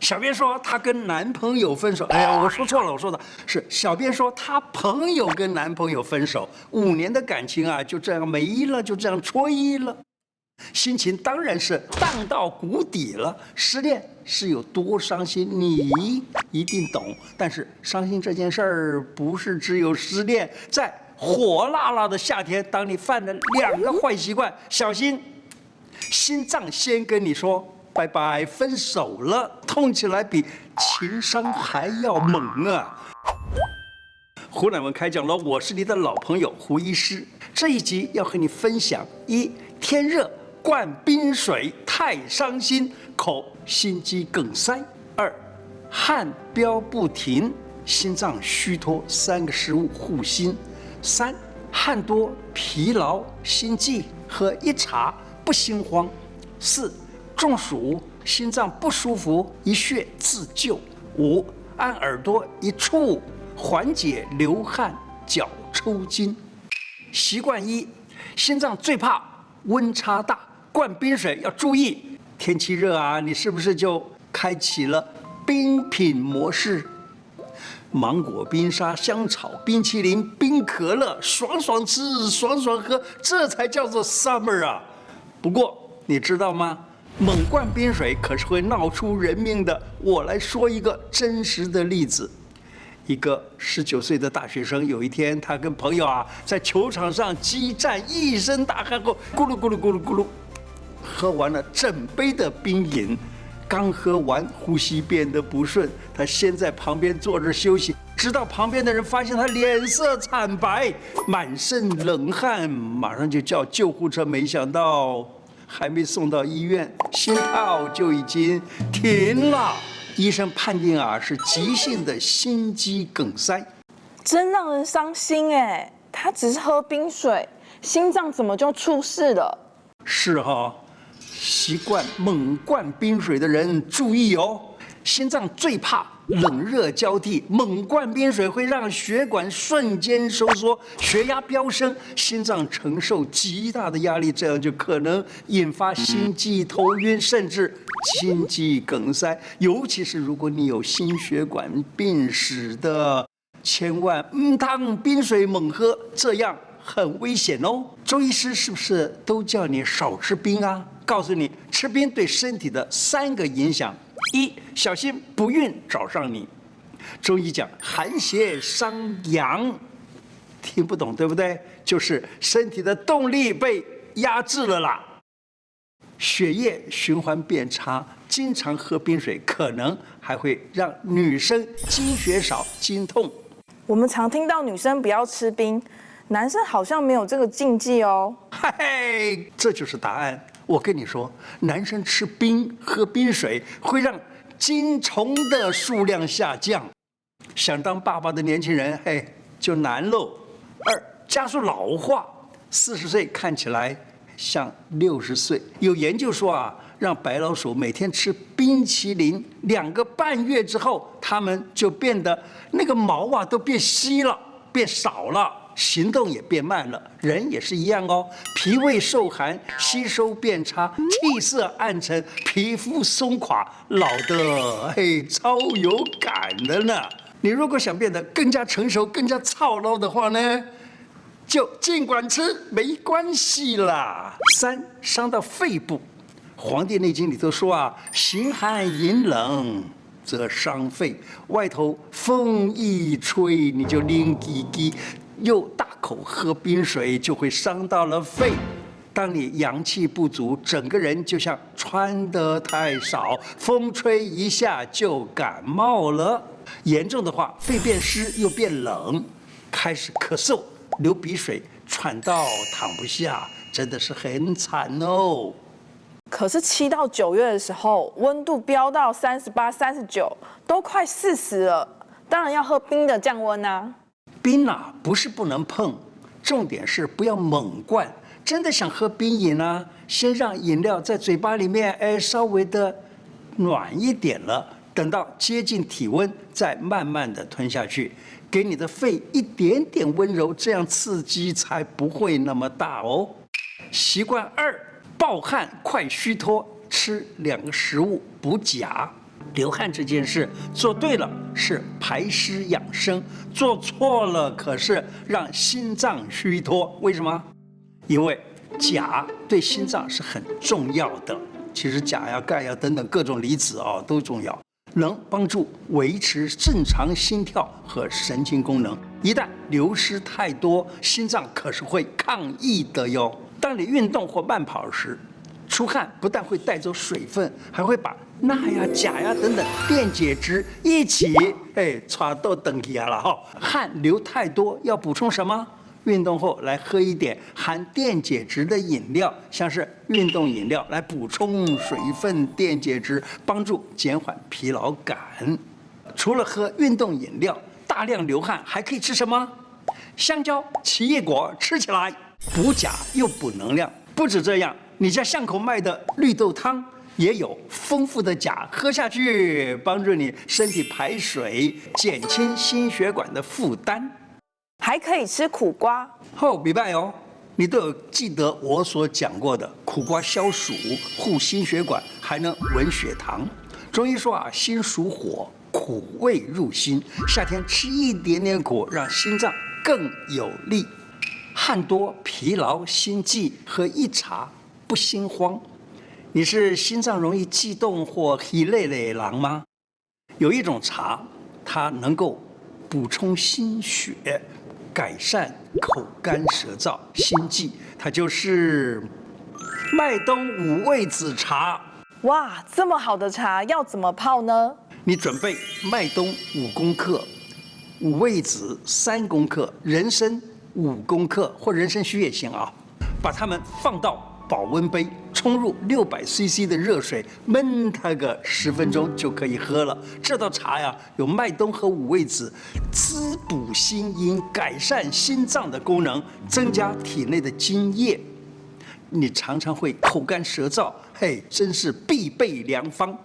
小编说她跟男朋友分手，哎呀，我说错了，我说的是小编说她朋友跟男朋友分手，5年的感情啊就这样没了，就这样吹了，心情当然是荡到谷底了。失恋是有多伤心，你一定懂。但是伤心这件事儿不是只有失恋，在火辣辣的夏天，当你犯了2个坏习惯，小心心脏先跟你说拜拜，分手了，痛起来比情伤还要猛啊！胡乃文开讲了，我是你的老朋友胡医师。这一集要和你分享：一、天热灌冰水太伤心，口心肌梗塞；二、汗飙不停，心脏虚脱，3个食物护心；三、汗多疲劳心悸，喝一茶不心慌；四、中暑心脏不舒服一穴自救；五、按耳朵一触缓解流汗脚抽筋。习惯一，心脏最怕温差大，灌冰水要注意。天气热啊，你是不是就开启了冰品模式？芒果冰沙、香草冰淇淋、冰可乐，爽爽吃，爽爽喝，这才叫做 summer 啊！不过你知道吗？猛灌冰水可是会闹出人命的。我来说一个真实的例子。一个19岁的大学生，有一天他跟朋友啊在球场上激战，一声大汗后，咕噜咕噜咕噜咕噜，喝完了整杯的冰饮。刚喝完，呼吸变得不顺，他先在旁边坐着休息，直到旁边的人发现他脸色惨白，满身冷汗，马上就叫救护车，没想到还没送到医院，心跳就已经停了。医生判定啊是急性的心肌梗塞，真让人伤心哎！他只是喝冰水，心脏怎么就出事了？是哈，习惯猛灌冰水的人注意哦，心脏最怕冷热交替，猛灌冰水会让血管瞬间收缩，血压飙升，心脏承受极大的压力，这样就可能引发心悸、头晕，甚至心肌梗塞。尤其是如果你有心血管病史的，千万当冰水猛喝，这样很危险哦。周医师是不是都叫你少吃冰啊？告诉你，吃冰对身体的3个影响：一、小心不孕找上你。中医讲寒邪伤阳，听不懂对不对？就是身体的动力被压制了啦，血液循环变差，经常喝冰水可能还会让女生经血少、经痛。我们常听到女生不要吃冰，男生好像没有这个禁忌哦。嘿，这就是答案。我跟你说，男生吃冰、喝冰水会让精虫的数量下降，想当爸爸的年轻人，嘿，就难喽。二、加速老化，40岁看起来像60岁。有研究说啊，让白老鼠每天吃冰淇淋2个半月之后，它们就变得那个毛啊都变稀了，变少了。行动也变慢了，人也是一样哦。脾胃受寒，吸收变差，气色暗沉，皮肤松垮，老的超有感的呢。你如果想变得更加成熟、更加操劳的话呢，就尽管吃，没关系啦。三、伤到肺部，《黄帝内经》里头说啊，形寒饮冷则伤肺，外头风一吹，你就拎叽叽。又大口喝冰水，就会伤到了肺。当你阳气不足，整个人就像穿得太少，风吹一下就感冒了。严重的话，肺变湿又变冷，开始咳嗽、流鼻水、喘到躺不下，真的是很惨哦。可是7到9月的时候，温度飙到38、39，都快40了，当然要喝冰的降温啊。冰啊，不是不能碰，重点是不要猛灌。真的想喝冰饮啊，先让饮料在嘴巴里面稍微的暖一点了，等到接近体温，再慢慢的吞下去，给你的肺一点点温柔，这样刺激才不会那么大哦。习惯2，暴汗快虚脱，吃2个食物补钾。流汗这件事做对了是排湿养生，做错了可是让心脏虚脱。为什么？因为钾对心脏是很重要的。其实钾呀、钙呀等等各种离子都重要，能帮助维持正常心跳和神经功能。一旦流失太多，心脏可是会抗议的哟。当你运动或慢跑时，出汗不但会带走水分，还会把钠呀、钾呀等等电解质一起传到等起来了哈。汗流太多要补充什么？运动后来喝一点含电解质的饮料，像是运动饮料，来补充水分、电解质，帮助减缓疲劳感。除了喝运动饮料，大量流汗还可以吃什么？香蕉、奇异果吃起来补钾又补能量。不止这样，你家巷口卖的绿豆汤也有丰富的钾，喝下去帮助你身体排水，减轻心血管的负担。还可以吃苦瓜。明白哦，你都有记得我所讲过的，苦瓜消暑、护心血管，还能稳血糖。中医说心属火，苦味入心，夏天吃一点点苦，让心脏更有力。汗多、疲劳、心悸，喝一茶不心慌。你是心脏容易悸动或疲累的人吗？有一种茶，它能够补充心血，改善口干舌燥、心悸，它就是麦冬五味子茶。哇，这么好的茶要怎么泡呢？你准备麦冬5公克，五味子3公克，人参5公克或人参须也行啊。把它们放到保温杯，冲入600cc 的热水，焖它个10分钟就可以喝了。这道茶呀，有麦冬和五味子滋补心阴、改善心脏的功能，增加体内的津液。你常常会口干舌燥，真是必备良方。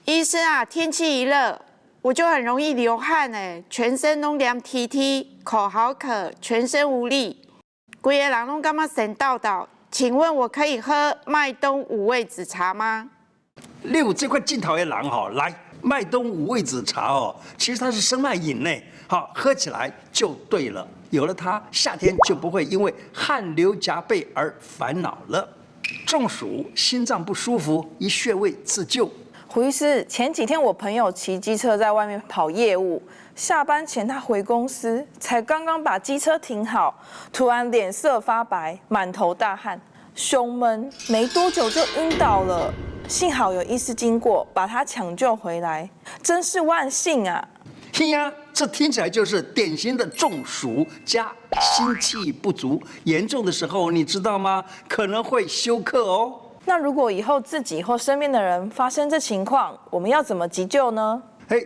医生啊，天气一热，我就很容易流汗全身拢凉踢踢，口好渴，全身无力，规个人拢感觉神叨叨。请问我可以喝麦冬五味子茶吗？你有这块镜头的人来麦冬五味子茶其实它是生脉饮呢，喝起来就对了。有了它，夏天就不会因为汗流浃背而烦恼了。中暑、心脏不舒服，以穴位自救。胡医师，前几天我朋友骑机车在外面跑业务，下班前他回公司，才刚刚把机车停好，突然脸色发白，满头大汗，胸闷，没多久就晕倒了。幸好有医师经过，把他抢救回来，真是万幸啊！这听起来就是典型的中暑加心气不足，严重的时候你知道吗？可能会休克哦。那如果以后自己或身边的人发生这情况，我们要怎么急救呢？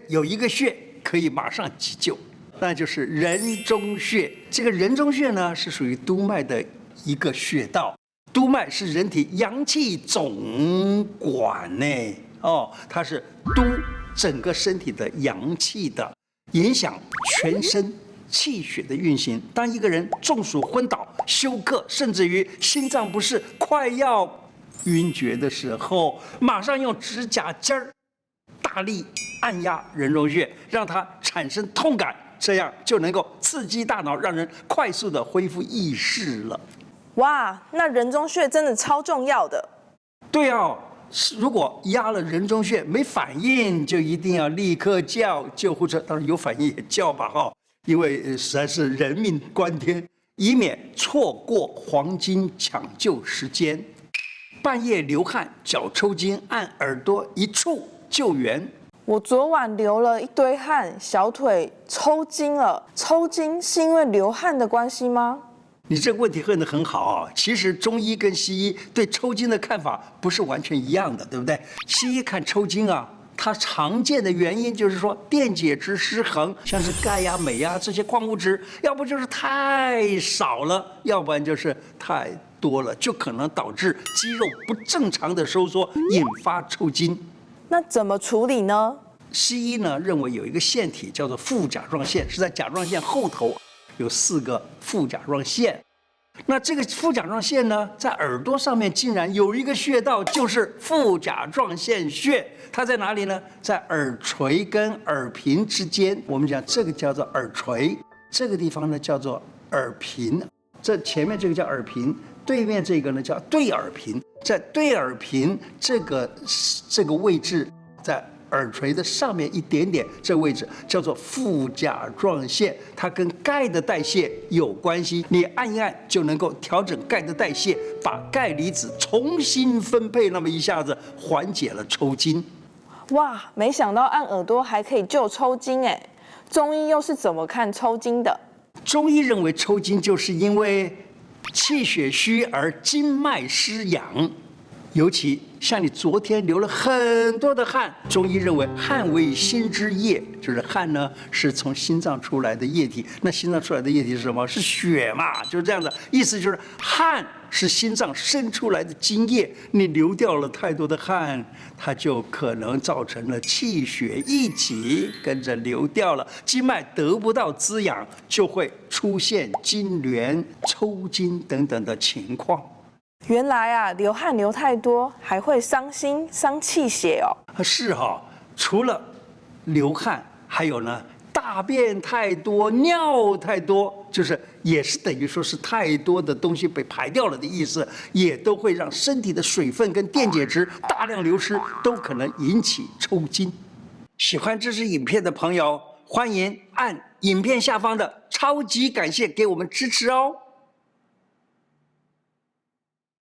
有一个穴可以马上急救，那就是人中穴。这个人中穴呢，是属于督脉的一个穴道。督脉是人体阳气总管呢，它是督整个身体的阳气的，影响全身气血的运行。当一个人中暑昏倒、休克，甚至于心脏不适、快要晕厥的时候，马上用指甲尖儿大力按压人中穴，让它产生痛感，这样就能够刺激大脑，让人快速的恢复意识了。哇，那人中穴真的超重要的。对如果压了人中穴没反应，就一定要立刻叫救护车。当然有反应也叫吧因为实在是人命关天，以免错过黄金抢救时间。半夜流汗、脚抽筋，按耳朵一触救援。我昨晚流了一堆汗，小腿抽筋了。抽筋是因为流汗的关系吗？你这个问题问得很好其实中医跟西医对抽筋的看法不是完全一样的，对不对？西医看抽筋它常见的原因就是说电解质失衡，像是钙呀、镁呀这些矿物质，要不就是太少了，要不然就是太多了，就可能导致肌肉不正常的收缩，引发抽筋。那怎么处理呢？西医呢认为有一个腺体叫做副甲状腺，是在甲状腺后头有4个副甲状腺，那这个副甲状腺呢，在耳朵上面竟然有一个穴道，就是副甲状腺穴。它在哪里呢？在耳垂跟耳屏之间。我们讲这个叫做耳垂，这个地方呢叫做耳屏。这前面这个叫耳屏，对面这个呢叫对耳屏。在对耳屏这个位置，在耳垂的上面一点点，这个位置叫做副甲状腺，它跟钙的代谢有关系。你按一按就能够调整钙的代谢，把钙离子重新分配，那么一下子缓解了抽筋。哇，没想到按耳朵还可以救抽筋哎！中医又是怎么看抽筋的？中医认为抽筋就是因为气血虚而经脉失养。尤其像你昨天流了很多的汗，中医认为汗为心之液，就是汗呢是从心脏出来的液体。那心脏出来的液体是什么？是血嘛，就是这样的。意思就是汗是心脏生出来的津液，你流掉了太多的汗，它就可能造成了气血一起跟着流掉了，经脉得不到滋养，就会出现痉挛、抽筋等等的情况。原来啊，流汗流太多还会伤心、伤气血哦。是哈，除了流汗，还有呢，大便太多、尿太多，就是也是等于说是太多的东西被排掉了的意思，也都会让身体的水分跟电解质大量流失，都可能引起抽筋。喜欢这支影片的朋友，欢迎按影片下方的超级感谢给我们支持哦。